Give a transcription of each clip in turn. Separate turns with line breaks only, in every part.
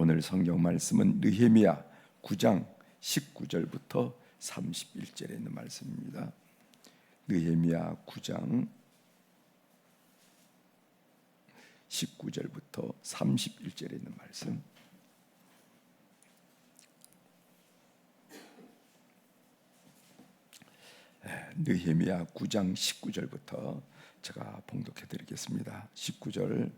오늘 성경 말씀은 느헤미야 9장 19절부터 31절에 있는 말씀입니다. 느헤미야 9장 19절부터 31절에 있는 말씀. 느헤미야 9장 19절부터 제가 봉독해 드리겠습니다. 19절.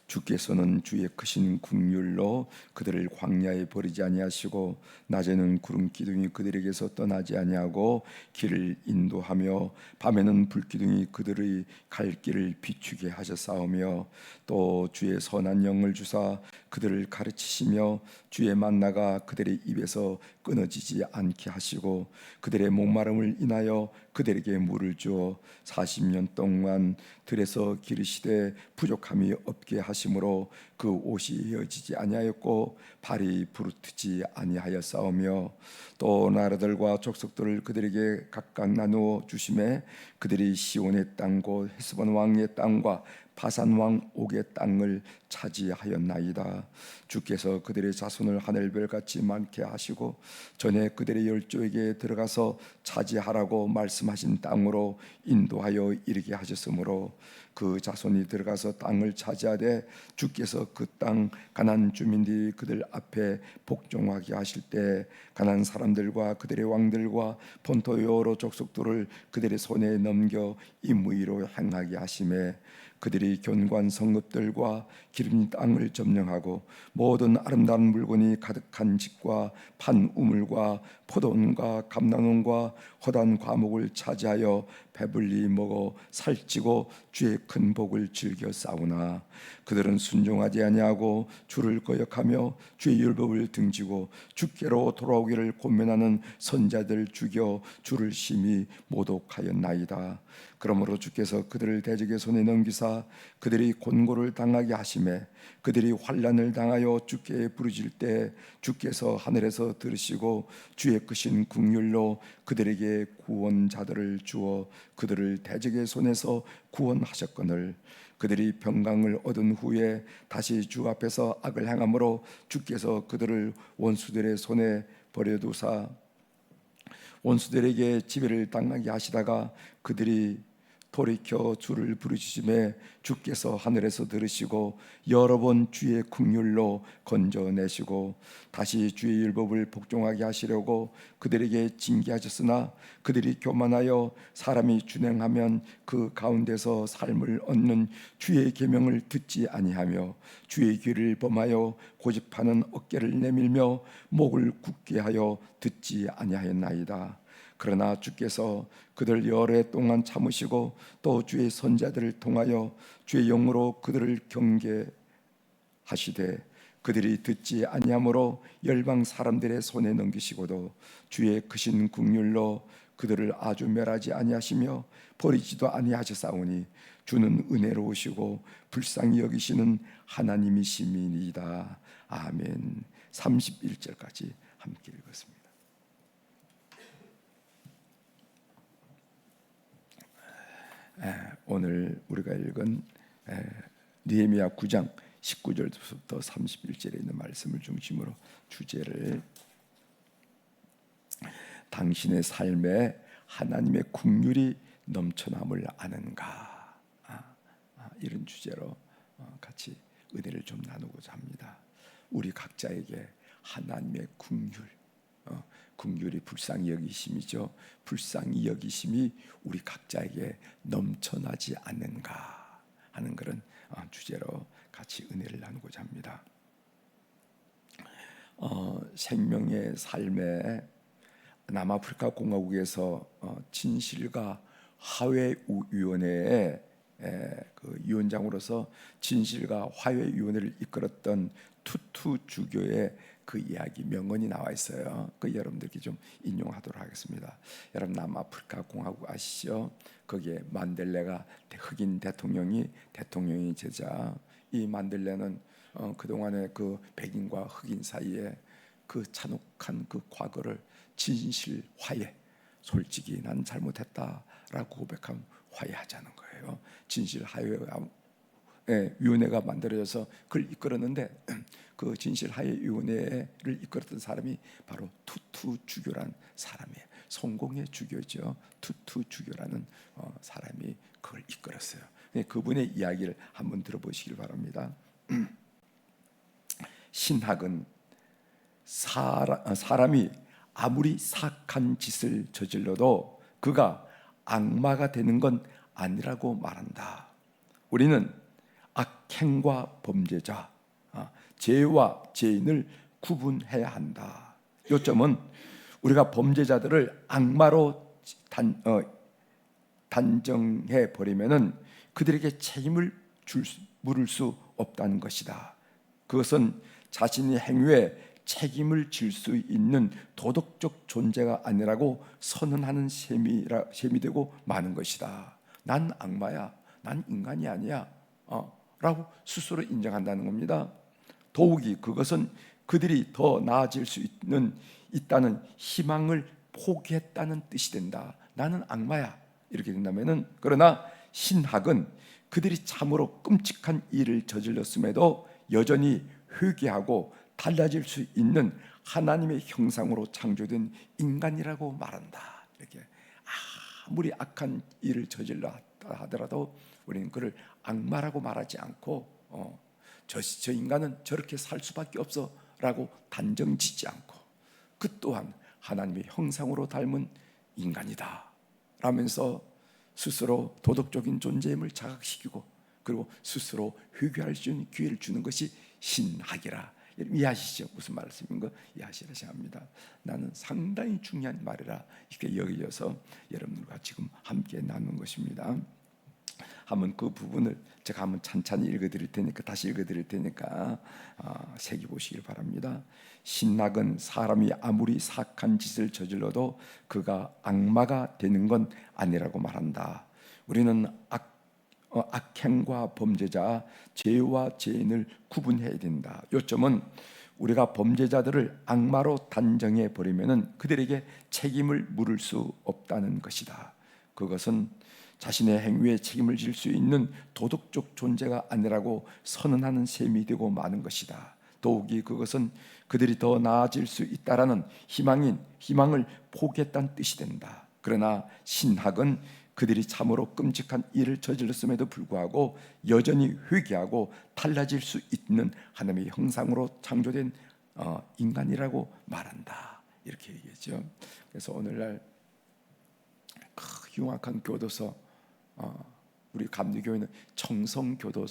주께서는 주의 크신 긍휼로 그들을 광야에 버리지 아니하시고 낮에는 구름 기둥이 그들에게서 떠나지 아니하고 길을 인도하며 밤에는 불 기둥이 그들의 갈 길을 비추게 하셨사오며 또 주의 선한 영을 주사 그들을 가르치시며 주의 만나가 그들의 입에서 끊어지지 않게 하시고 그들의 목마름을 인하여 그들에게 물을 주어 40년 동안 들에서 기르시되 부족함이 없게 하심으로 그 옷이 헤어지지 아니하였고 발이 부르트지 아니하였사오며 또 나라들과 족속들을 그들에게 각각 나누어 주심에 그들이 시온의 땅 곧 헤스본 왕의 땅과 바산 왕 옥의 땅을 차지하였나이다. 주께서 그들의 자손을 하늘별같이 많게 하시고 전에 그들의 열조에게 들어가서 차지하라고 말씀하신 땅으로 인도하여 이르게 하셨으므로 그 자손이 들어가서 땅을 차지하되 주께서 그 땅 가나안 주민들이 그들 앞에 복종하게 하실 때 가나안 사람들과 그들의 왕들과 본토 여러 족속들을 그들의 손에 넘겨 임의로 행하게 하심에 그들이 견고한 성읍들과 기름 땅을 점령하고 모든 아름다운 물건이 가득한 집과 판 우물과 포도원과 감람원과 허다한 과목을 차지하여 배불리 먹어 살찌고 주의 큰 복을 즐겨 싸우나 그들은 순종하지 아니하고 주를 거역하며 주의 율법을 등지고 주께로 돌아오기를 권면하는 선자들 죽여 주를 심히 모독하였나이다. 그러므로 주께서 그들을 대적의 손에 넘기사 그들이 곤고를 당하게 하심에 그들이 환난을 당하여 주께 부르짖을 때 주께서 하늘에서 들으시고 주의 크신 긍휼로 그들에게 구원자들을 주어 그들을 대적의 손에서 구원하셨거늘 그들이 평강을 얻은 후에 다시 주 앞에서 악을 행함으로 주께서 그들을 원수들의 손에 버려두사 원수들에게 지배를 당하게 하시다가 그들이 돌이켜 주를 부르짖음에 주께서 하늘에서 들으시고 여러 번 주의 긍휼로 건져내시고 다시 주의 율법을 복종하게 하시려고 그들에게 징계하셨으나 그들이 교만하여 사람이 준행하면 그 가운데서 삶을 얻는 주의 계명을 듣지 아니하며 주의 귀를 범하여 고집하는 어깨를 내밀며 목을 굳게 하여 듣지 아니하였나이다. 그러나 주께서 그들 여러 해 동안 참으시고 또 주의 선자들을 통하여 주의 영으로 그들을 경계하시되 그들이 듣지 아니하므로 열방 사람들의 손에 넘기시고도 주의 크신 긍휼로 그들을 아주 멸하지 아니하시며 버리지도 아니하셨사오니 주는 은혜로우시고 불쌍히 여기시는 하나님이시니이다. 아멘. 31절까지 함께 읽었습니다. 오늘 우리가 읽은 느헤미야 9장 19절부터 31절에 있는 말씀을 중심으로 주제를 당신의 삶에 하나님의 긍휼이 넘쳐남을 아는가 이런 주제로 같이 은혜를 좀 나누고자 합니다. 우리 각자에게 하나님의 긍휼이 불쌍히 여기심이죠. 불쌍히 여기심이 우리 각자에게 넘쳐나지 않는가 하는 그런 주제로 같이 은혜를 나누고자 합니다. 생명의 삶에 남아프리카 공화국에서 진실과 화해위원회의 그 위원장으로서 진실과 화해위원회를 이끌었던 투투 주교의 그 이야기 명언이 나와 있어요. 그 여러분들께 좀 인용하도록 하겠습니다. 여러분 남아프리카 공화국 아시죠? 거기에 만델레가 흑인 대통령이 제자. 이 만델레는 그동안의 그 백인과 흑인 사이에 그 잔혹한 그 과거를 진실 화해, 솔직히 난 잘못했다라고 고백하면 화해하자는 거예요. 진실 위원회가 만들어져서 그걸 이끌었는데 그 진실하해위원회를 이끌었던 사람이 바로 투투 주교란 사람이에요. 성공의 주교죠. 투투 주교라는 사람이 그걸 이끌었어요. 그분의 이야기를 한번 들어보시길 바랍니다. 신학은 사람이 아무리 사악한 짓을 저질러도 그가 악마가 되는 건 아니라고 말한다. 우리는 악행과 범죄자, 죄와 죄인을 구분해야 한다. 요점은 우리가 범죄자들을 악마로 단정해 버리면은 그들에게 책임을 물을 수 없다는 것이다. 그것은 자신의 행위에 책임을 질 수 있는 도덕적 존재가 아니라고 선언하는 셈이 되고 마는 것이다. 난 악마야, 난 인간이 아니야 라고 스스로 인정한다는 겁니다. 더욱이 그것은 그들이 더 나아질 수 있다는 희망을 포기했다는 뜻이 된다. 나는 악마야 이렇게 된다면은, 그러나 신학은 그들이 참으로 끔찍한 일을 저질렀음에도 여전히 회개하고 달라질 수 있는 하나님의 형상으로 창조된 인간이라고 말한다. 이렇게 아무리 악한 일을 저질러 하더라도 우리는 그를 악마라고 말하지 않고 저 인간은 저렇게 살 수밖에 없어라고 단정짓지 않고 그 또한 하나님의 형상으로 닮은 인간이다 라면서 스스로 도덕적인 존재임을 자각시키고 그리고 스스로 회개할 수 있는 기회를 주는 것이 신학이라. 이해하시죠? 무슨 말씀인가 이해하시라 생각합니다. 나는 상당히 중요한 말이라 이렇게 여겨져서 여러분들과 지금 함께 나눈 것입니다. 한번 그 부분을 제가 한번 찬찬히 읽어드릴 테니까 다시 읽어드릴 테니까 새겨보시길 바랍니다. 신학은 사람이 아무리 사악한 짓을 저질러도 그가 악마가 되는 건 아니라고 말한다. 우리는 악행과 범죄자, 죄와 죄인을 구분해야 된다. 요점은 우리가 범죄자들을 악마로 단정해 버리면은 그들에게 책임을 물을 수 없다는 것이다. 그것은 자신의 행위에 책임을 질 수 있는 도덕적 존재가 아니라고 선언하는 셈이 되고 마는 것이다. 더욱이 그것은 그들이 더 나아질 수 있다라는 희망을 포기했다는 뜻이 된다. 그러나 신학은 그들이 참으로 끔찍한 일을 저질렀음에도 불구하고 여전히 회개하고 달라질 수 있는 하나님의 형상으로 창조된 인간이라고 말한다. 이렇게 얘기했죠. 그래서 오늘날 흉악한 교도소, 우리 감리교회는 청성교도소를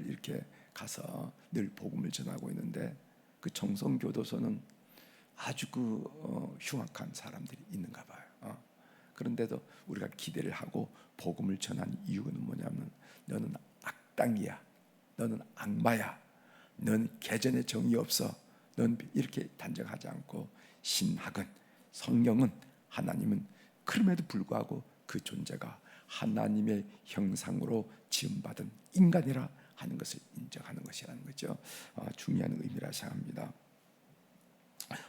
이렇게 가서 늘 복음을 전하고 있는데 그 청성교도소는 아주 흉악한 사람들이 있는가 봐요. 그런데도 우리가 기대를 하고 복음을 전한 이유는 뭐냐면 너는 악당이야, 너는 악마야, 넌 개전의 정이 없어, 넌 이렇게 단정하지 않고 신학은, 성경은, 하나님은 그럼에도 불구하고 그 존재가 하나님의 형상으로 지음받은 인간이라 하는 것을 인정하는 것이라는 거죠. 중요한 의미라 생각합니다.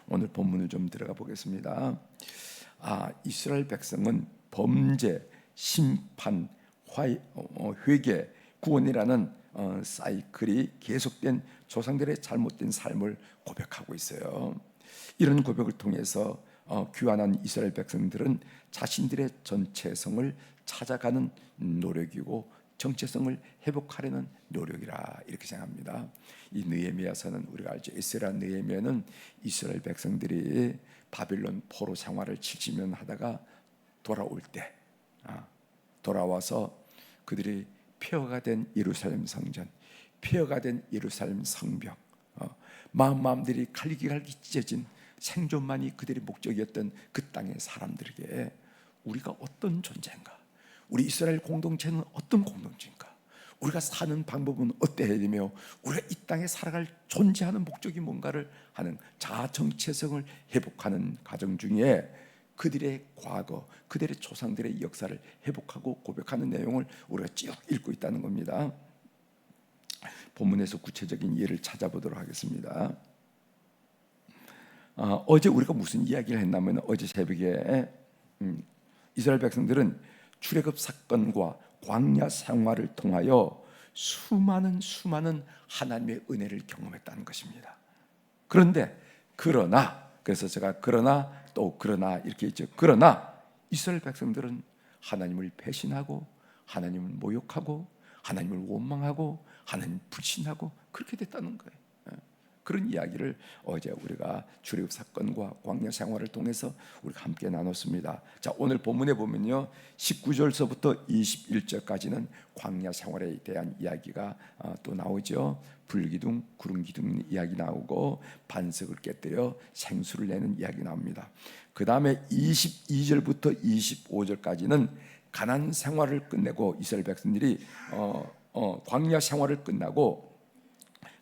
오늘 본문을 좀 들어가 보겠습니다. 이스라엘 백성은 범죄, 심판, 회개, 구원이라는 사이클이 계속된 조상들의 잘못된 삶을 고백하고 있어요. 이런 고백을 통해서 귀환한 이스라엘 백성들은 자신들의 전체성을 찾아가는 노력이고 정체성을 회복하려는 노력이라 이렇게 생각합니다. 이 느헤미야서는 우리가 알죠. 에스라 느헤미야는 이스라엘 백성들이 바빌론 포로 생활을 70년 하다가 돌아올 때 돌아와서 그들이 폐허가 된 예루살렘 성전, 폐허가 된 예루살렘 성벽, 마음들이 갈기갈기 찢어진 생존만이 그들의 목적이었던 그 땅의 사람들에게 우리가 어떤 존재인가, 우리 이스라엘 공동체는 어떤 공동체인가, 우리가 사는 방법은 어때야 되며 우리가 이 땅에 살아갈 존재하는 목적이 뭔가를 하는 자아 정체성을 회복하는 과정 중에 그들의 과거, 그들의 조상들의 역사를 회복하고 고백하는 내용을 우리가 쭉 읽고 있다는 겁니다. 본문에서 구체적인 예를 찾아보도록 하겠습니다. 어제 우리가 무슨 이야기를 했냐면 어제 새벽에 이스라엘 백성들은 출애굽 사건과 광야 생활을 통하여 수많은 하나님의 은혜를 경험했다는 것입니다. 그러나 그래서 제가 그러나 또 그러나 이렇게 했죠. 그러나 이스라엘 백성들은 하나님을 배신하고 하나님을 모욕하고 하나님을 원망하고 하나님 불신하고 그렇게 됐다는 거예요. 그런 이야기를 어제 우리가 출애굽 사건과 광야 생활을 통해서 우리가 함께 나눴습니다. 자, 오늘 본문에 보면요, 19절서부터 21절까지는 광야 생활에 대한 이야기가 또 나오죠. 불기둥, 구름기둥 이야기 나오고 반석을 깨뜨려 생수를 내는 이야기 나옵니다. 그 다음에 22절부터 25절까지는 가나안 생활을 끝내고 이스라엘 백성들이 광야 생활을 끝나고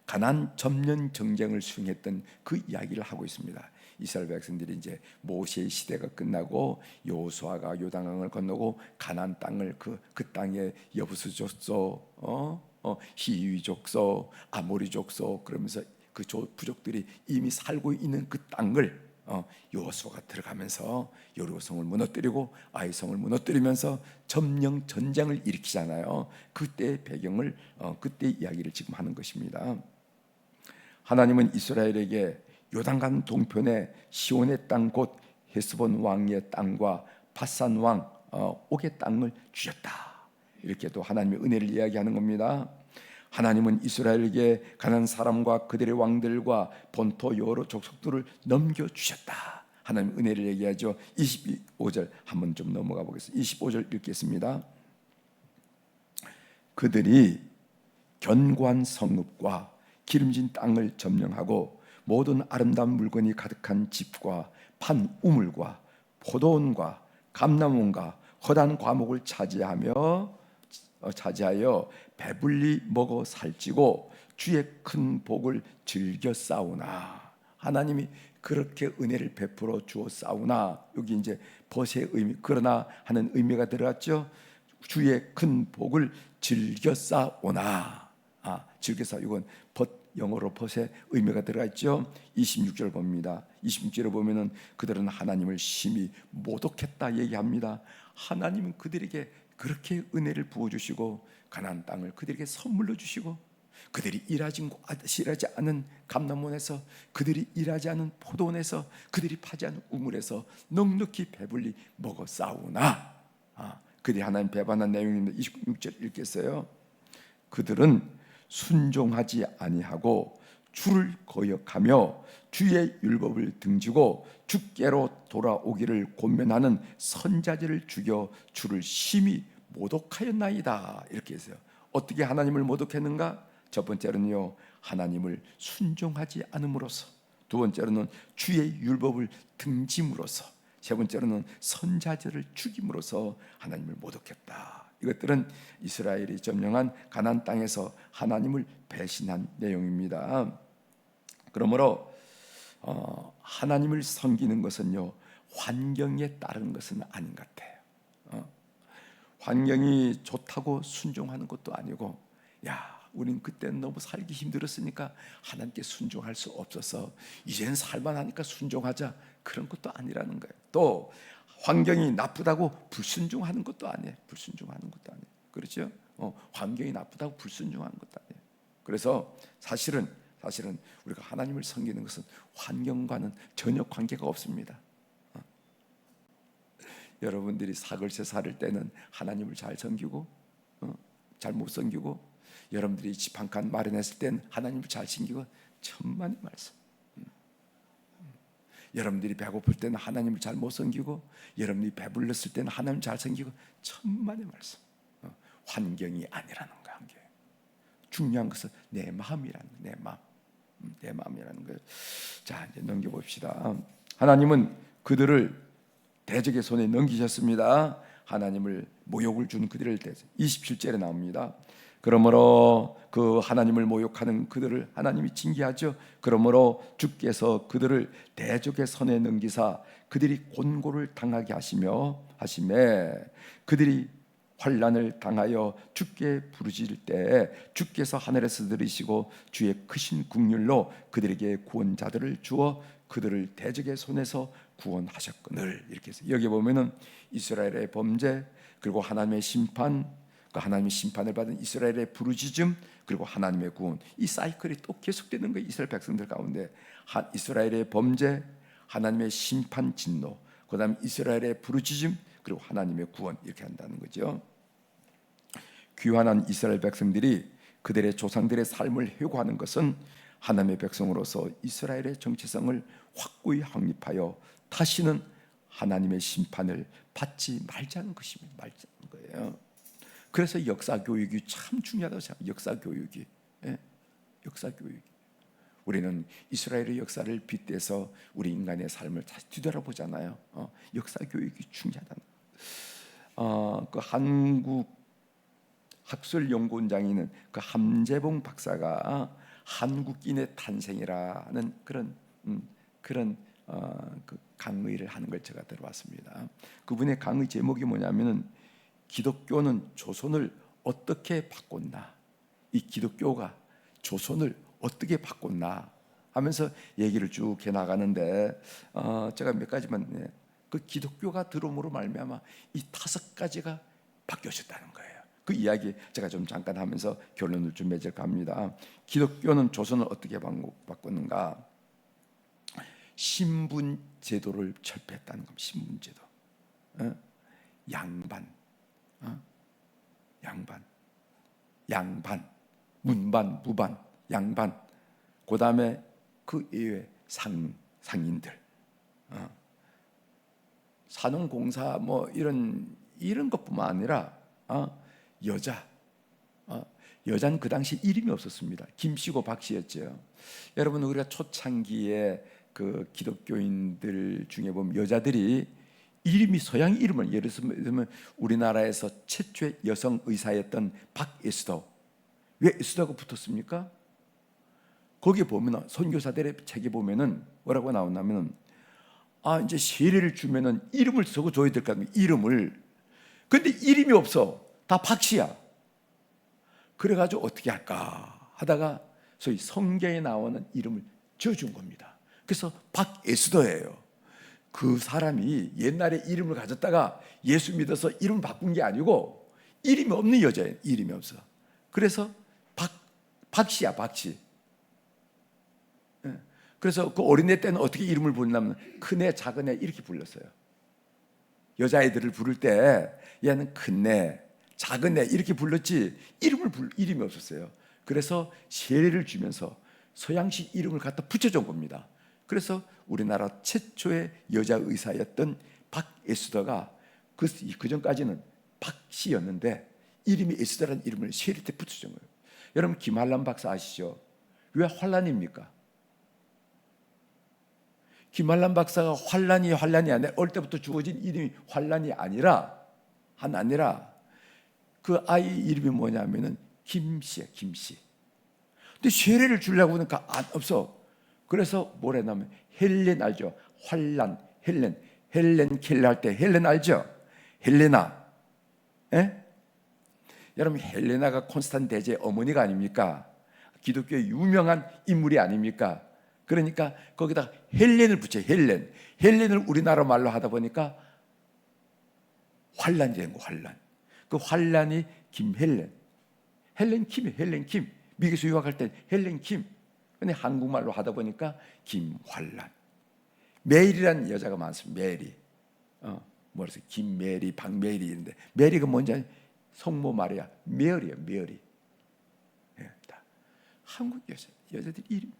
가나안 점령 전쟁을 수행했던 그 이야기를 하고 있습니다. 이스라엘 백성들이 이제 모세의 시대가 끝나고 여호수아가 요단강을 건너고 가나안 땅을 그 땅에 여부수 족속, 히위 족속, 아모리 족속 그러면서 그 부족들이 이미 살고 있는 그 땅을 여호수아가 들어가면서 여리고성을 무너뜨리고 아이성을 무너뜨리면서 점령 전쟁을 일으키잖아요. 그때의 배경을 그때 이야기를 지금 하는 것입니다. 하나님은 이스라엘에게 요단강 동편의 시온의 땅 곧 헤스본 왕의 땅과 바산 왕 옥의 땅을 주셨다. 이렇게 또 하나님의 은혜를 이야기하는 겁니다. 하나님은 이스라엘에게 가나안 사람과 그들의 왕들과 본토 여러 족속들을 넘겨주셨다. 하나님 은혜를 얘기하죠. 25절 한번 좀 넘어가 보겠습니다. 25절 읽겠습니다. 그들이 견고한 성읍과 기름진 땅을 점령하고 모든 아름다운 물건이 가득한 집과 판 우물과 포도원과 감람원과 허다한 과목을 차지하여 배불리 먹어 살찌고 주의 큰 복을 즐겨 싸우나. 하나님이 그렇게 은혜를 베풀어 주어 싸우나. 여기 이제 벗의 의미, 그러나 하는 의미가 들어갔죠. 주의 큰 복을 즐겨 싸우나. 즐겨 싸. 이건 벗, 영어로 벗의 의미가 들어가 있죠. 26절 봅니다. 26절에 보면은 그들은 하나님을 심히 모독했다 얘기합니다. 하나님은 그들에게 그렇게 은혜를 부어주시고 가나안 땅을 그들에게 선물로 주시고 그들이 일하지 않은 감람원에서 그들이 일하지 않은 포도원에서 그들이 파지 않은 우물에서 넉넉히 배불리 먹어 싸우나. 그들이 하나님 배반한 내용인데 26절 읽겠어요. 그들은 순종하지 아니하고 주를 거역하며 주의 율법을 등지고 주께로 돌아오기를 권면하는 선자들을 죽여 주를 심히 모독하였나이다. 이렇게 했어요. 어떻게 하나님을 모독했는가? 첫 번째로는요, 하나님을 순종하지 않음으로써, 두 번째로는 주의 율법을 등짐으로써, 세 번째로는 선자들을 죽임으로써 하나님을 모독했다. 이것들은 이스라엘이 점령한 가나안 땅에서 하나님을 배신한 내용입니다. 그러므로 하나님을 섬기는 것은요, 환경에 따른 것은 아닌 것 같아요. 환경이 좋다고 순종하는 것도 아니고, 우린 그때는 너무 살기 힘들었으니까 하나님께 순종할 수 없어서 이제는 살만하니까 순종하자, 그런 것도 아니라는 거예요. 또 환경이 나쁘다고 불순종하는 것도 아니에요. 불순종하는 것도 아니에요. 그렇죠? 환경이 나쁘다고 불순종하는 것도 아니에요. 그래서 사실은 우리가 하나님을 섬기는 것은 환경과는 전혀 관계가 없습니다. 여러분들이 사글세 살을 때는 하나님을 잘 섬기고 잘 못 섬기고, 여러분들이 집 한 칸 마련했을 때는 하나님을 잘 섬기고, 천만의 말씀. 여러분들이 배고플 때는 하나님을 잘 못 섬기고, 여러분들이 배불렀을 때는 하나님을 잘 섬기고, 천만의 말씀. 환경이 아니라는 거야. 환경. 중요한 것은 내 마음이라는 거야. 내 마음이라는 거예요. 자, 이제 넘겨봅시다. 하나님은 그들을 대적의 손에 넘기셨습니다. 하나님을 모욕을 준 그들을 27절에 나옵니다. 그러므로 그 하나님을 모욕하는 그들을 하나님이 징계하죠. 그러므로 주께서 그들을 대적의 손에 넘기사 그들이 곤고를 당하게 하심에 그들이 환난을 당하여 주께 부르짖을 때 주께서 하늘에서 들으시고 주의 크신 긍휼로 그들에게 구원자들을 주어 그들을 대적의 손에서 구원하셨거늘. 이렇게 해서 여기 보면은 이스라엘의 범죄, 그리고 하나님의 심판, 그 하나님의 심판을 받은 이스라엘의 부르짖음, 그리고 하나님의 구원, 이 사이클이 또 계속되는 거예요. 이스라엘 백성들 가운데 이스라엘의 범죄, 하나님의 심판 진노, 그 다음 이스라엘의 부르짖음, 그리고 하나님의 구원, 이렇게 한다는 거죠. 귀환한 이스라엘 백성들이 그들의 조상들의 삶을 회고하는 것은 하나님의 백성으로서 이스라엘의 정체성을 확고히 확립하여 다시는 하나님의 심판을 받지 말자는 것입니다. 말자는 거예요. 그래서 역사 교육이 참 중요하다고 생각해요. 역사 교육이. 예? 역사 교육이. 우리는 이스라엘의 역사를 빗대서 우리 인간의 삶을 다시 뒤돌아보잖아요. 역사 교육이 중요하다는. 그 한국 학술연구원장이 그 함재봉 박사가 한국인의 탄생이라는 그런 그 강의를 하는 걸 제가 들어봤습니다. 그분의 강의 제목이 뭐냐면은 기독교는 조선을 어떻게 바꿨나, 이 기독교가 조선을 어떻게 바꿨나 하면서 얘기를 쭉 해나가는데 제가 몇 가지만, 그 기독교가 들어옴으로 말미암아 이 5가지가 바뀌어졌다는 거예요. 그 이야기 제가 좀 잠깐 하면서 결론을 좀 맺을까 합니다. 기독교는 조선을 어떻게 바꿨는가? 신분 제도를 철폐했다는 겁니다. 신분 제도. 양반, 문반, 무반, 양반. 그 다음에 그 이외에 상인들, 산업공사 뭐 이런 것뿐만 아니라 여자는 그 당시 이름이 없었습니다. 김씨고 박씨였죠. 여러분, 우리가 초창기에 그 기독교인들 중에 보면 여자들이 이름이 서양 이름을, 예를 들면 우리나라에서 최초의 여성 의사였던 박에스더, 왜 에스더가 붙었습니까? 거기에 보면 선교사들의 책에 보면은 뭐라고 나오냐면은 이제 세례를 주면은 이름을 적어줘야 될 거 아닙니까? 이름을. 근데 이름이 없어. 다 박씨야. 그래가지고 어떻게 할까 하다가 소위 성경에 나오는 이름을 지어준 겁니다. 그래서 박에스더예요. 그 사람이 옛날에 이름을 가졌다가 예수 믿어서 이름을 바꾼 게 아니고 이름이 없는 여자예요. 이름이 없어. 그래서 박씨야, 박씨. 그래서 그 어린애 때는 어떻게 이름을 부르냐면 큰애, 작은애 이렇게 불렀어요. 여자애들을 부를 때 얘는 큰애, 작은애 이렇게 불렀지 이름이 없었어요. 그래서 세례를 주면서 서양식 이름을 갖다 붙여준 겁니다. 그래서 우리나라 최초의 여자 의사였던 박에스더가 그 전까지는 박씨였는데 이름이 에스더라는 이름을 세례 때 붙여준 거예요. 여러분, 김한란 박사 아시죠? 왜 환란입니까? 김한란 박사가 환란이 아니라 어릴 때부터 주어진 이름이 환란이 아니라 그 아이 이름이 뭐냐면은 김씨야, 김씨. 근데 세례를 주려고 하니까 없어. 그래서 뭐래냐면 헬렌 알죠? 환란, 헬렌 켈레 할 때 헬렌 알죠? 헬레나. 여러분, 헬레나가 콘스탄 대제의 어머니가 아닙니까? 기독교의 유명한 인물이 아닙니까? 그러니까 거기다 헬렌을 붙여요. 헬렌을 우리나라 말로 하다 보니까 환란이 된 거, 환란. 그 환란이 김헬렌. 헬렌 킴. 미국에서 유학할 때 헬렌 킴. 근데 한국말로 하다 보니까 김환란. 메리라는 여자가 많습니다. 메리. 뭐래서 김메리, 박메리 있는데 메리가 뭔지 성모 마리아, 메리야, 메리. 한국 여자들 이름.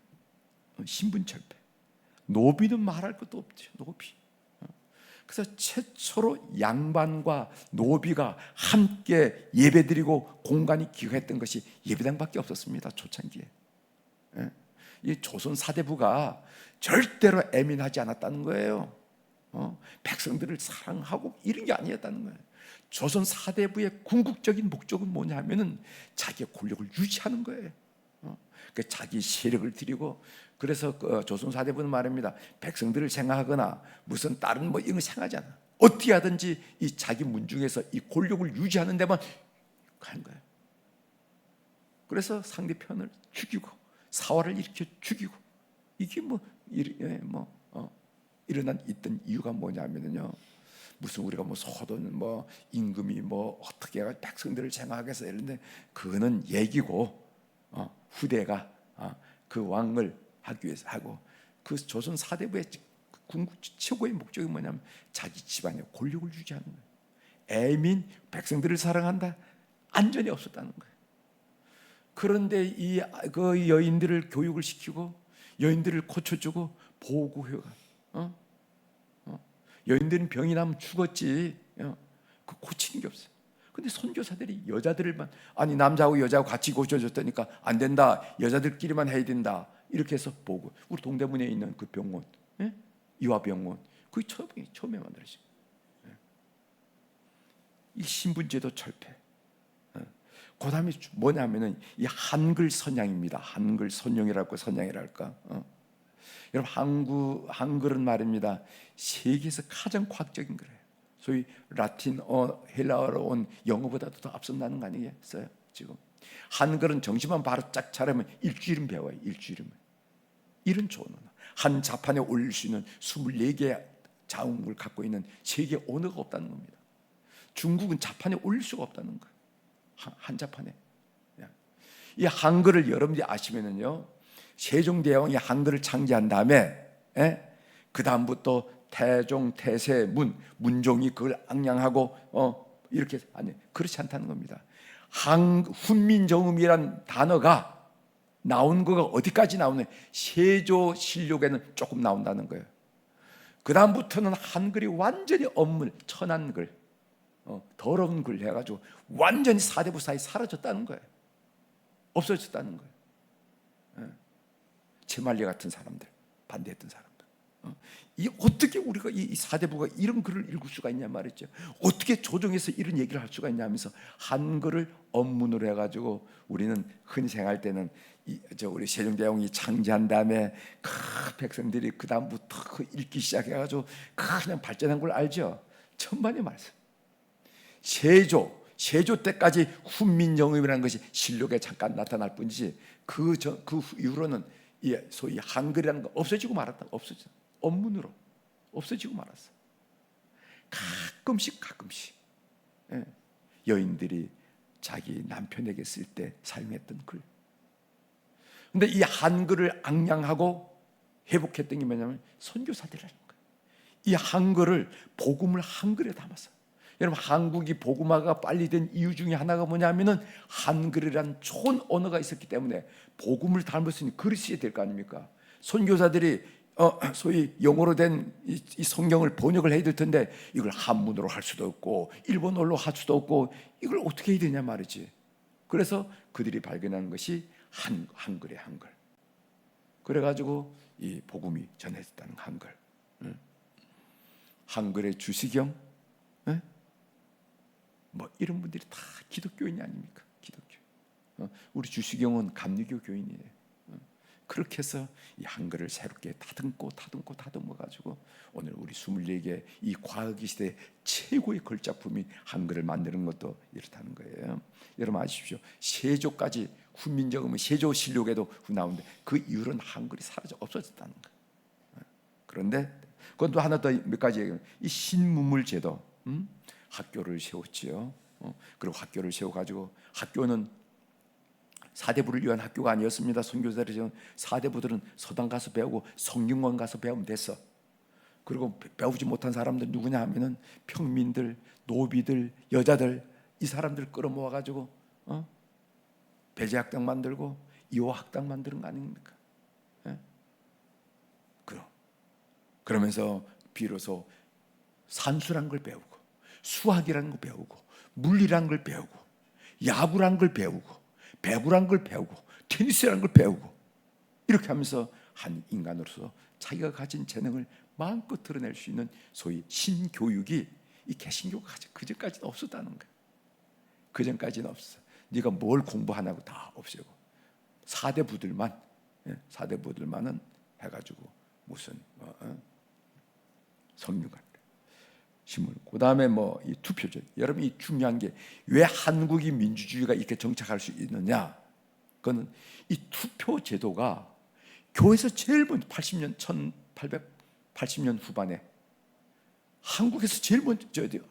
신분 철폐. 노비는 말할 것도 없죠. 노비. 그래서 최초로 양반과 노비가 함께 예배드리고 공간이 기여했던 것이 예배당밖에 없었습니다. 초창기에. 이 조선 사대부가 절대로 애민하지 않았다는 거예요. 백성들을 사랑하고 이런 게 아니었다는 거예요. 조선 사대부의 궁극적인 목적은 뭐냐 하면은 자기의 권력을 유지하는 거예요. 그 자기 세력을 들이고, 그래서 그 조선 사대부는 말입니다. 백성들을 생각하거나 무슨 다른 뭐 이런 거 생각하지 않아. 어떻게 하든지 이 자기 문중에서 이 권력을 유지하는 데만 가는 거예요. 그래서 상대편을 죽이고 사화를 일으켜 죽이고, 이게 일어난 있던 이유가 뭐냐면요, 무슨 우리가 뭐 소돈 뭐 임금이 뭐 어떻게 해가 백성들을 생각하겠어 이런데 그거는 얘기고 후대가 그 왕을 하기 위해서 하고 그 조선 사대부의 궁극 최고의 목적이 뭐냐면 자기 집안에 권력을 유지하는 거예요. 애민 백성들을 사랑한다. 안전이 없었다는 거예요. 그런데 그 여인들을 교육을 시키고 여인들을 고쳐주고 보호구회가 여인들은 병이 나면 죽었지 그 고치는 게 없어요. 근데 선교사들이 여자들만 아니 남자하고 여자하고 같이 고쳐줬다니까 안 된다. 여자들끼리만 해야 된다. 이렇게 해서 보고 우리 동대문에 있는 그 병원 이화병원 그게 처음에 만들어진 거예요. 이 신분제도 철폐. 그 다음에 뭐냐면은 이 한글 선양입니다. 한글 선용이랄까 선양이랄까. 여러분 한글은 말입니다. 세계에서 가장 과학적인 거예요. 소위 라틴어, 헬라어로 온 영어보다도 더 앞선다는 거 아니겠어요? 지금 한글은 정신만 바로 짝 차리면 일주일은 배워요. 일주일이면. 이런 좋은 언어. 한 자판에 올릴 수 있는 24개의 자음을 갖고 있는 세계 언어가 없다는 겁니다. 중국은 자판에 올릴 수가 없다는 거예요. 한 자판에. 이 한글을 여러분들이 아시면은요, 세종대왕이 한글을 창제한 다음에, 그 다음부터 태종, 태세, 문종이 그걸 앙양하고, 이렇게, 아니, 그렇지 않다는 겁니다. 훈민정음이란 단어가 나온 거가 어디까지 나오냐? 세조실록에는 조금 나온다는 거예요. 그 다음부터는 한글이 완전히 엄물, 천한 글, 더러운 글 해가지고 완전히 사대부 사이 사라졌다는 거예요. 없어졌다는 거예요. 채말리 같은 사람들, 반대했던 사람들. 이 어떻게 우리가 이 사대부가 이런 글을 읽을 수가 있냐 말이죠. 어떻게 조정해서 이런 얘기를 할 수가 있냐 하면서 한글을 언문으로 해가지고 우리는 흔히 생각할 때는 우리 세종대왕이 창제한 다음에 그 백성들이 그 다음부터 읽기 시작해가지고 그냥 발전한 걸 알죠. 천만의 말씀. 세조 때까지 훈민정음이라는 것이 실록에 잠깐 나타날 뿐이지 그 이후로는 소위 한글이라는 거 없어지고 말았다. 없어져. 언문으로 없어지고 말았어. 가끔씩 여인들이 자기 남편에게 쓸 때 사용했던 글. 근데 이 한글을 앙양하고 회복했던 게 뭐냐면 선교사들이라는 거예요. 이 한글을 복음을 한글에 담았어. 여러분 한국이 복음화가 빨리 된 이유 중에 하나가 뭐냐면은 한글이란 좋은 언어가 있었기 때문에 복음을 담을 수 있는 글씨에 될 거 아닙니까? 선교사들이 소위 영어로 된 이 성경을 번역을 해야 될 텐데 이걸 한문으로 할 수도 없고 일본어로 할 수도 없고 이걸 어떻게 해야 되냐 말이지. 그래서 그들이 발견한 것이 한글의 한글. 그래가지고 이 복음이 전해졌다는 한글. 한글의 주시경, 뭐 이런 분들이 다 기독교인이 아닙니까? 기독교. 우리 주시경은 감리교 교인이에요. 그렇게 해서 이 한글을 새롭게 다듬어 가지고 오늘 우리 24개 이 과학의 시대 최고의 걸작품이 한글을 만드는 것도 이렇다는 거예요. 여러분 아십시오. 세조까지 훈민정음은 세조실록에도 나오는데 그 이후로는 한글이 사라져 없어졌다는 거예요. 그런데 그것도 하나 더 몇 가지 얘기하면 이 신무물 제도, 학교를 세웠지요. 그리고 학교를 세워가지고 학교는 사대부를 위한 학교가 아니었습니다. 선교사들이 지금 사대부들은 서당 가서 배우고 성경관 가서 배우면 됐어. 그리고 배우지 못한 사람들 누구냐 하면은 평민들, 노비들, 여자들 이 사람들 끌어모아가지고 배제학당 만들고 이화학당 만드는 거 아닙니까? 그러면서 비로소 산수란 걸 배우고 수학이라는 걸 배우고 물리라는 걸 배우고 야구라는 걸 배우고 배구란 걸 배우고 테니스라는 걸 배우고 이렇게 하면서 한 인간으로서 자기가 가진 재능을 마음껏 드러낼 수 있는 소위 신교육이 이 개신교가 그전까지는 없었다는 거예요. 그전까지는 없었어. 네가 뭘 공부하냐고 다 없애고 사대부들만은 해가지고 무슨 성류관 신문. 그 다음에 뭐 이 투표제. 여러분 이 중요한 게 왜 한국이 민주주의가 이렇게 정착할 수 있느냐? 그거는 이 투표 제도가 교회에서 제일 먼저 1880년 후반에 한국에서 제일 먼저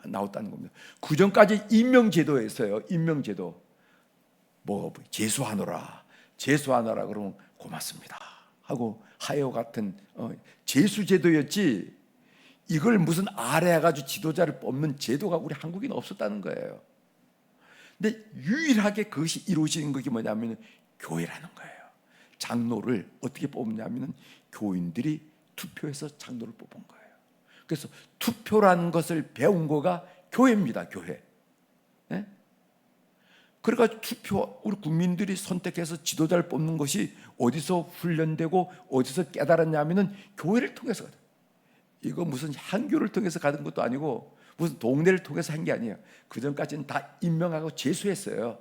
나왔다는 겁니다. 그 전까지 임명제도였어요. 임명제도. 뭐 제수하노라, 제수하노라 그러면 고맙습니다 하고 하여 같은 제수제도였지, 이걸 무슨 아래해가지고 지도자를 뽑는 제도가 우리 한국에는 없었다는 거예요. 근데 유일하게 그것이 이루어지는 것이 뭐냐면 교회라는 거예요. 장로를 어떻게 뽑냐면 교인들이 투표해서 장로를 뽑은 거예요. 그래서 투표라는 것을 배운 거가 교회입니다. 교회. 네? 그러니까 투표, 우리 국민들이 선택해서 지도자를 뽑는 것이 어디서 훈련되고 어디서 깨달았냐면은 교회를 통해서 가요. 이거 무슨 향교를 통해서 가는 것도 아니고 무슨 동네를 통해서 한 게 아니에요. 그 전까지는 다 임명하고 제수했어요.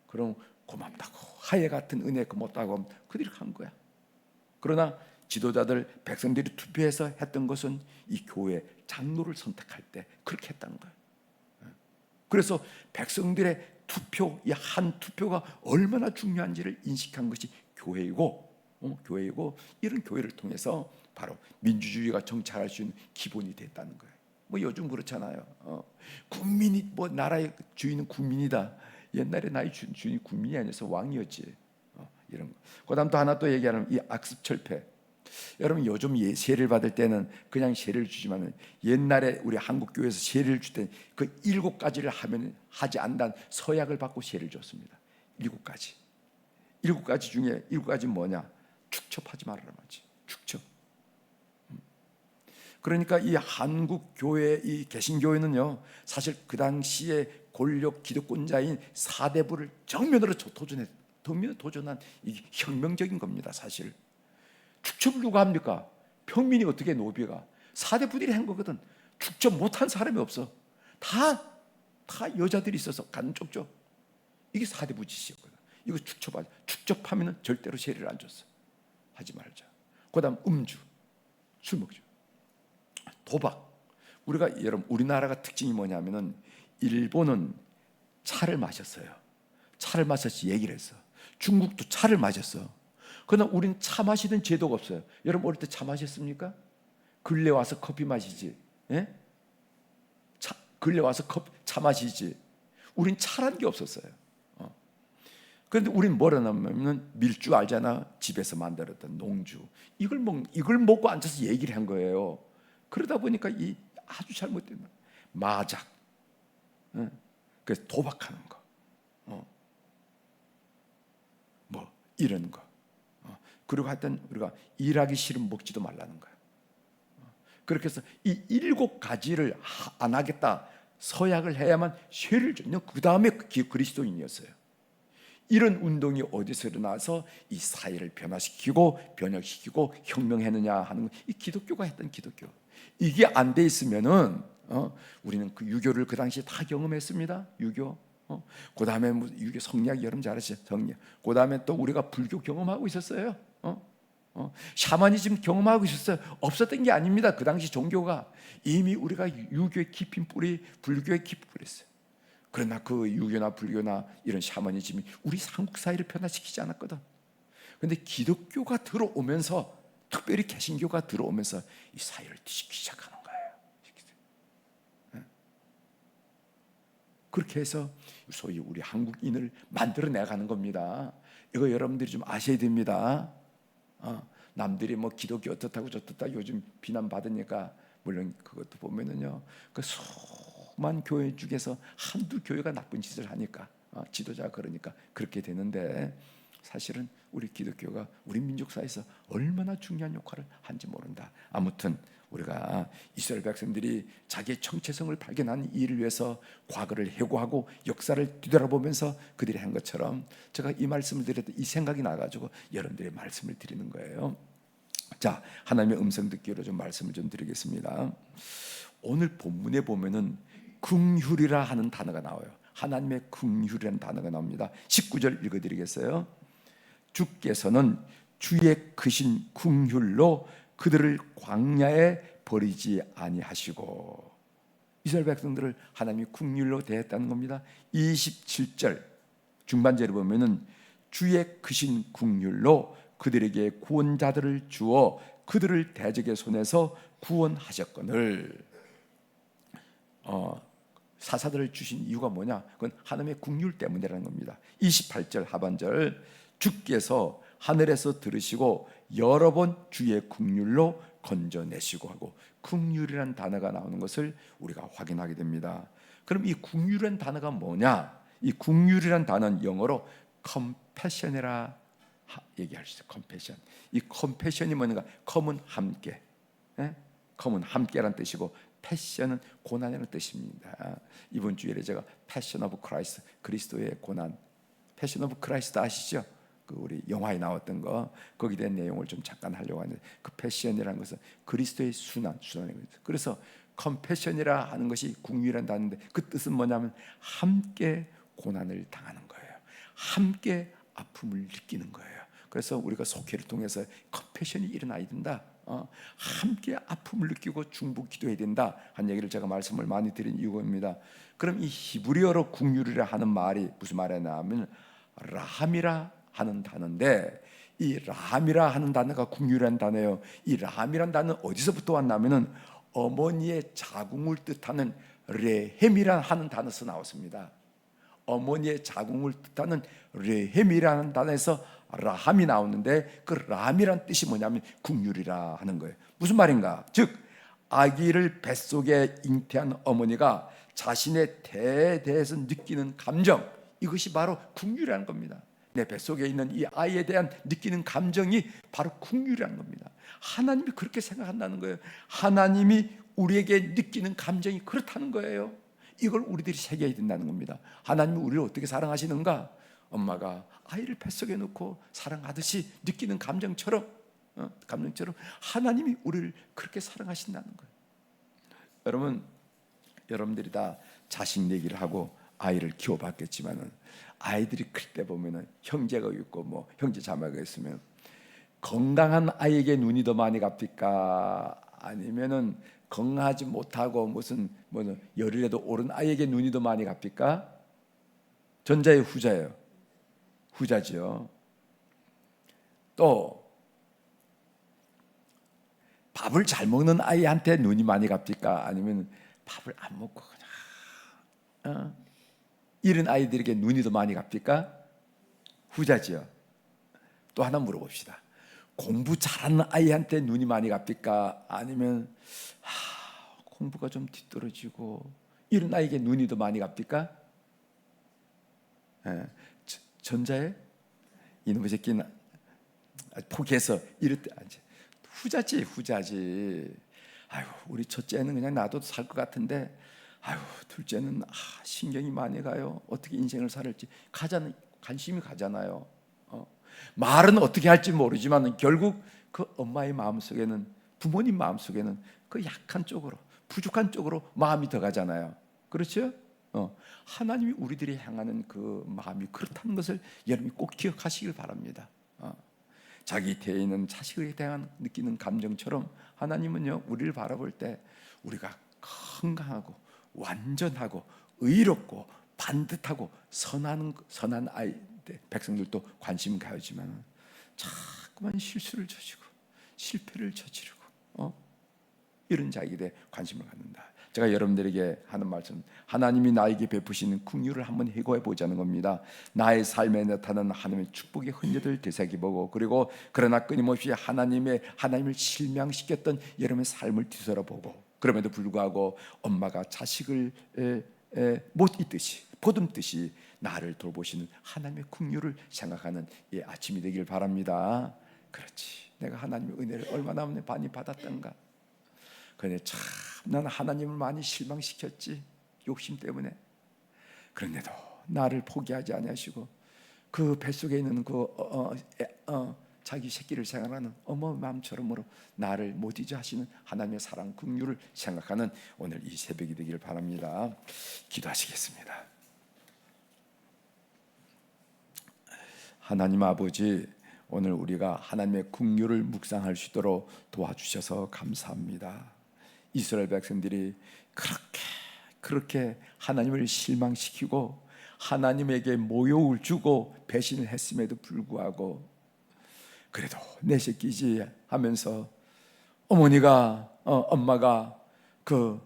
그럼 고맙다고, 하예 같은 은혜 고맙다고 하면 그들이 한 거야. 그러나 지도자들, 백성들이 투표해서 했던 것은 이 교회 장로를 선택할 때 그렇게 했다는 거예요. 그래서 백성들의 투표, 이 한 투표가 얼마나 중요한지를 인식한 것이 교회이고, 이런 교회를 통해서 바로 민주주의가 정착할 수 있는 기본이 됐다는 거예요. 뭐 요즘 그렇잖아요. 국민이 뭐 나라의 주인은 국민이다. 옛날에 나의 주인이 국민이 아니어서 왕이었지. 이런 거. 그다음 또 하나 또 얘기하는 이 악습철폐. 여러분 요즘 세례를 받을 때는 그냥 세례를 주지만 옛날에 우리 한국 교회에서 세례를 줄 때 그 7가지를 하면 하지 않는 서약을 받고 세례를 줬습니다. 7가지. 7가지 중에 7가지 뭐냐? 축첩하지 말아라 말이지. 축첩. 그러니까 이 한국 교회, 이 개신교회는요, 사실 그 당시에 권력 기득권자인 사대부를 정면으로 도전한 이 혁명적인 겁니다. 사실 축첩을 누가 합니까? 평민이 어떻게 노비가 사대부들이 한 거거든. 축첩 못한 사람이 없어. 다 여자들이 있어서 간쪽죠. 이게 사대부 짓이었거든. 이거 축첩하면 절대로 세례를 안 줬어. 하지 말자. 그다음 음주, 술 먹죠. 도박. 여러분 우리나라가 특징이 뭐냐면은 일본은 차를 마셨어요. 차를 마셔서 얘기를 했어. 중국도 차를 마셨어. 그러나 우린 차 마시는 제도가 없어요. 여러분 어릴 때 차 마셨습니까? 근래 와서 커피 마시지. 예? 근래 와서 차 마시지. 우린 차란 게 없었어요. 그런데 우린 뭐라냐면 밀주 알잖아. 집에서 만들었던 농주. 이걸 먹고 앉아서 얘기를 한 거예요. 그러다 보니까 이 아주 잘못된 마작, 그래서 도박하는 거, 뭐 이런 거, 그리고 하여튼 우리가 일하기 싫으면 먹지도 말라는 거예요. 그렇게 해서 이 7가지를 안 하겠다, 서약을 해야만 세례를 줬냐. 그 다음에 그리스도인이었어요. 이런 운동이 어디서 일어나서 이 사회를 변화시키고 번역시키고 혁명했느냐 하는 거, 이 기독교가 했던 기독교. 이게 안 돼 있으면은 우리는 그 유교를 그 당시에 다 경험했습니다. 유교. 그 다음에 유교 성리학 여러분 잘 아시죠? 성리학. 그 다음에 또 우리가 불교 경험하고 있었어요. 샤머니즘 경험하고 있었어요. 없었던 게 아닙니다. 그 당시 종교가 이미 우리가 유교의 깊은 뿌리, 불교의 깊은 뿌리였어요. 그러나 그 유교나 불교나 이런 샤머니즘이 우리 한국 사회를 변화시키지 않았거든. 그런데 기독교가 들어오면서, 특별히 개신교가 들어오면서 이 사회를 뒤집기 시작하는 거예요. 그렇게 해서 소위 우리 한국인을 만들어내가는 겁니다. 이거 여러분들이 좀 아셔야 됩니다. 남들이 뭐 기독교 어떻다고 저떻다 요즘 비난받으니까, 물론 그것도 보면은요, 그 수많은 교회 중에서 한두 교회가 나쁜 짓을 하니까 지도자가 그러니까 그렇게 되는데, 사실은 우리 기독교가 우리 민족 사회에서 얼마나 중요한 역할을 한지 모른다. 아무튼 우리가 이스라엘 백성들이 자기의 정체성을 발견한 일을 위해서 과거를 회고하고 역사를 뒤돌아보면서 그들이 한 것처럼, 제가 이 말씀을 드릴 때 이 생각이 나가지고 여러분들의 말씀을 드리는 거예요. 자, 하나님의 음성 듣기로 좀 말씀을 좀 드리겠습니다. 오늘 본문에 보면은 긍휼이라 하는 단어가 나와요. 하나님의 긍휼이라는 단어가 나옵니다. 19절 읽어드리겠어요. 주께서는 주의 크신 긍휼로 그들을 광야에 버리지 아니하시고, 이스라엘 백성들을 하나님이 긍휼로 대했다는 겁니다. 27절 중반절에 보면은 주의 크신 긍휼로 그들에게 구원자들을 주어 그들을 대적의 손에서 구원하셨거늘. 사사들을 주신 이유가 뭐냐? 그건 하나님의 긍휼 때문이라는 겁니다. 28절 하반절, 주께서 하늘에서 들으시고 여러 번 주의 긍휼로 건져내시고 하고, 긍휼이라는 단어가 나오는 것을 우리가 확인하게 됩니다. 그럼 이 긍휼이라는 단어가 뭐냐? 이 긍휼이라는 단어는 영어로 compassion이라 얘기할 수 있어요. compassion. 이 compassion이 뭔가, com은 함께, com은 함께라는 뜻이고, 패션은 고난이라는 뜻입니다. 이번 주일에 제가 패션 오브 크라이스트, 그리스도의 고난, 패션 오브 크라이스트 아시죠? 그 우리 영화에 나왔던 거, 거기에 대한 내용을 좀 잠깐 하려고 하는데, 그 패션이라는 것은 그리스도의 순환이라는 거죠. 그래서 컴패션이라 하는 것이 궁유라는 단어인데, 그 뜻은 뭐냐면 함께 고난을 당하는 거예요. 함께 아픔을 느끼는 거예요. 그래서 우리가 속회를 통해서 컴패션이 일어나야 된다. 함께 아픔을 느끼고 중보 기도해야 된다 한 얘기를 제가 말씀을 많이 드린 이유입니다. 그럼 이 히브리어로 긍휼이라 하는 말이 무슨 말이냐면 라함이라 하는 단어인데, 이 라함이라 하는 단어가 긍휼이라는 단어예요. 이 라함이라는 단어는 어디서부터 왔냐면은 어머니의 자궁을 뜻하는 레헴이라 하는 단어에서 나왔습니다. 어머니의 자궁을 뜻하는 레헴이라는 단어에서 라함이 나오는데, 그 라함이란 뜻이 뭐냐면 긍휼이라 하는 거예요. 무슨 말인가? 즉 아기를 뱃속에 잉태한 어머니가 자신의 태에 대해서 느끼는 감정, 이것이 바로 긍휼이라는 겁니다. 내 뱃속에 있는 이 아이에 대한 느끼는 감정이 바로 긍휼이라는 겁니다. 하나님이 그렇게 생각한다는 거예요. 하나님이 우리에게 느끼는 감정이 그렇다는 거예요. 이걸 우리들이 새겨야 된다는 겁니다. 하나님이 우리를 어떻게 사랑하시는가? 엄마가 아이를 뱃속에 넣고 사랑하듯이 느끼는 감정처럼 하나님이 우리를 그렇게 사랑하신다는 거예요. 여러분, 여러분들이 다 자식 얘기를 하고 아이를 키워봤겠지만은, 아이들이 클 때 보면은 형제가 있고 뭐 형제 자매가 있으면 건강한 아이에게 눈이 더 많이 갑니까? 아니면은 건강하지 못하고 무슨 열이라도 오른 아이에게 눈이 더 많이 갑니까? 전자예요, 후자예요? 후자지요. 또 밥을 잘 먹는 아이한테 눈이 많이 갑니까? 아니면 밥을 안 먹고 그냥 이런 아이들에게 눈이 더 많이 갑니까? 후자지요. 또 하나 물어봅시다. 공부 잘하는 아이한테 눈이 많이 갑니까? 아니면 공부가 좀 뒤떨어지고 이런 아이에게 눈이 더 많이 갑니까? 전자에 이놈의 새끼는 포기해서 이럴 때 후자지. 아유, 우리 첫째는 그냥 놔둬도 살 것 같은데, 아유, 둘째는 신경이 많이 가요. 어떻게 인생을 살을지 관심이 가잖아요. 말은 어떻게 할지 모르지만 결국 그 엄마의 마음속에는, 부모님 마음속에는 그 약한 쪽으로, 부족한 쪽으로 마음이 더 가잖아요. 그렇죠? 하나님이 우리들이 향하는 그 마음이 그렇다는 것을 여러분이 꼭 기억하시길 바랍니다. 자기 태에 있는 자식에 대한 느끼는 감정처럼 하나님은요, 우리를 바라볼 때 우리가 건강하고 완전하고 의롭고 반듯하고 선한 아이, 백성들도 관심 가지만 자꾸만 실수를 저지르고 실패를 저지르고 이런 자에게 대해 관심을 갖는다. 제가 여러분들에게 하는 말씀, 하나님이 나에게 베푸시는 긍휼을 한번 해고해 보자는 겁니다. 나의 삶에 나타나는 하나님의 축복의 흔적을 되새겨보고, 그리고 그러나 끊임없이 하나님을 실망시켰던 여러분의 삶을 뒤돌아보고, 그럼에도 불구하고 엄마가 자식을 못 잊듯이 보듬듯이 나를 돌보시는 하나님의 긍휼을 생각하는 이 아침이 되길 바랍니다. 그렇지, 내가 하나님의 은혜를 얼마나 많이 받았던가. 그런데 참 나는 하나님을 많이 실망시켰지, 욕심 때문에. 그런데도 나를 포기하지 아니하시고 그 뱃속에 있는 자기 새끼를 생각하는 어머 마음처럼으로 나를 못 잊어 하시는 하나님의 사랑 긍휼을 생각하는 오늘 이 새벽이 되기를 바랍니다. 기도하시겠습니다. 하나님 아버지, 오늘 우리가 하나님의 긍휼을 묵상할 수 있도록 도와주셔서 감사합니다. 이스라엘 백성들이 그렇게 하나님을 실망시키고 하나님에게 모욕을 주고 배신을 했음에도 불구하고 그래도 내 새끼지 하면서 어머니가 엄마가 그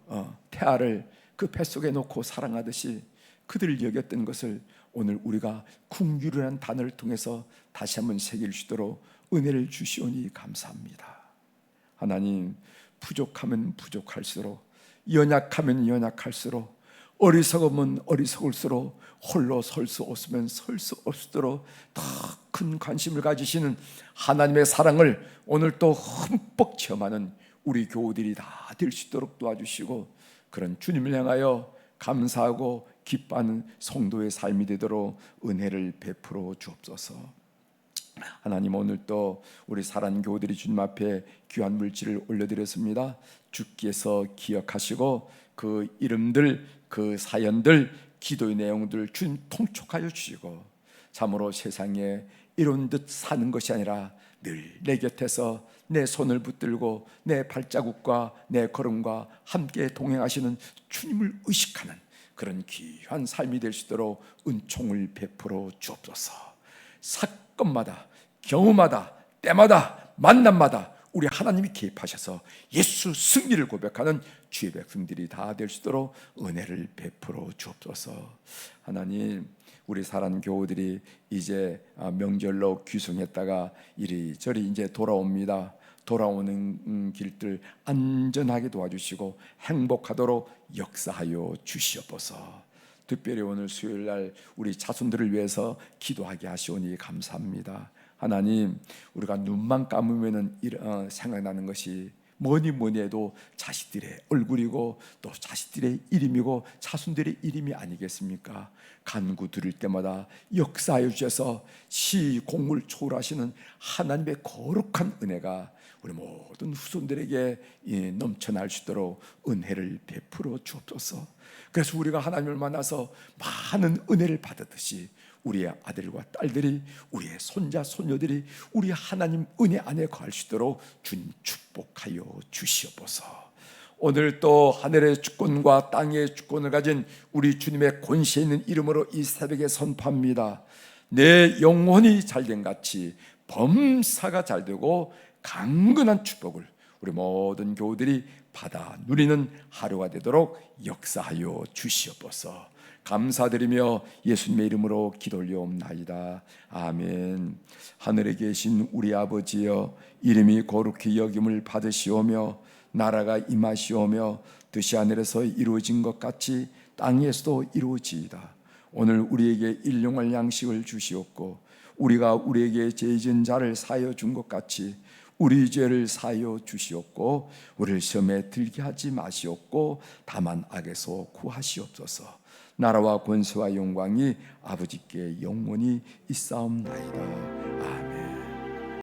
태아를 그 뱃속에 놓고 사랑하듯이 그들을 여겼던 것을 오늘 우리가 궁유라는 단어를 통해서 다시 한번 새길 수 있도록 은혜를 주시오니 감사합니다. 하나님, 부족하면 부족할수록, 연약하면 연약할수록, 어리석으면 어리석을수록, 홀로 설 수 없으면 설 수 없도록 더 큰 관심을 가지시는 하나님의 사랑을 오늘 또 흠뻑 체험하는 우리 교우들이 다 될 수 있도록 도와주시고, 그런 주님을 향하여 감사하고 기뻐하는 성도의 삶이 되도록 은혜를 베풀어 주옵소서. 하나님, 오늘 또 우리 사랑하는 교우들이 주님 앞에 귀한 물질을 올려드렸습니다. 주께서 기억하시고 그 이름들, 그 사연들, 기도의 내용들 주님 통촉하여 주시고, 참으로 세상에 이런 듯 사는 것이 아니라 늘 내 곁에서 내 손을 붙들고 내 발자국과 내 걸음과 함께 동행하시는 주님을 의식하는 그런 귀한 삶이 될 수 있도록 은총을 베풀어 주옵소서. 사건마다, 경우마다, 때마다, 만남마다 우리 하나님이 개입하셔서 예수 승리를 고백하는 주의 백성들이 다 될 수 있도록 은혜를 베풀어 주옵소서. 하나님, 우리 사랑하는 교우들이 이제 명절로 귀성했다가 이리저리 이제 돌아옵니다. 돌아오는 길들 안전하게 도와주시고 행복하도록 역사하여 주시옵소서. 특별히 오늘 수요일 날 우리 자손들을 위해서 기도하게 하시오니 감사합니다. 하나님, 우리가 눈만 감으면 생각나는 것이 뭐니 해도 자식들의 얼굴이고 또 자식들의 이름이고 자손들의 이름이 아니겠습니까? 간구 들을 때마다 역사하여 주셔서 시공을 초월하시는 하나님의 거룩한 은혜가 우리 모든 후손들에게 넘쳐날 수 있도록 은혜를 베풀어 주옵소서. 그래서 우리가 하나님을 만나서 많은 은혜를 받았듯이 우리의 아들과 딸들이, 우리의 손자 손녀들이 우리 하나님 은혜 안에 거할 수 있도록 주님 축복하여 주시옵소서. 오늘 또 하늘의 주권과 땅의 주권을 가진 우리 주님의 권세 있는 이름으로 이 새벽에 선포합니다. 내 영혼이 잘된 같이 범사가 잘되고 강건한 축복을 우리 모든 교우들이 받아 누리는 하루가 되도록 역사하여 주시옵소서. 감사드리며 예수님의 이름으로 기도 올려옵나이다. 아멘. 하늘에 계신 우리 아버지여, 이름이 거룩히 여김을 받으시오며 나라가 임하시오며 뜻이 하늘에서 이루어진 것 같이 땅에서도 이루어지이다. 오늘 우리에게 일용할 양식을 주시옵고 우리가 우리에게 죄 지은 자를 사하여 준 것 같이 우리 죄를 사하여 주시옵고 우리를 시험에 들게 하지 마시옵고 다만 악에서 구하시옵소서. 나라와 권세와 영광이 아버지께 영원히 있사옵나이다. 아멘.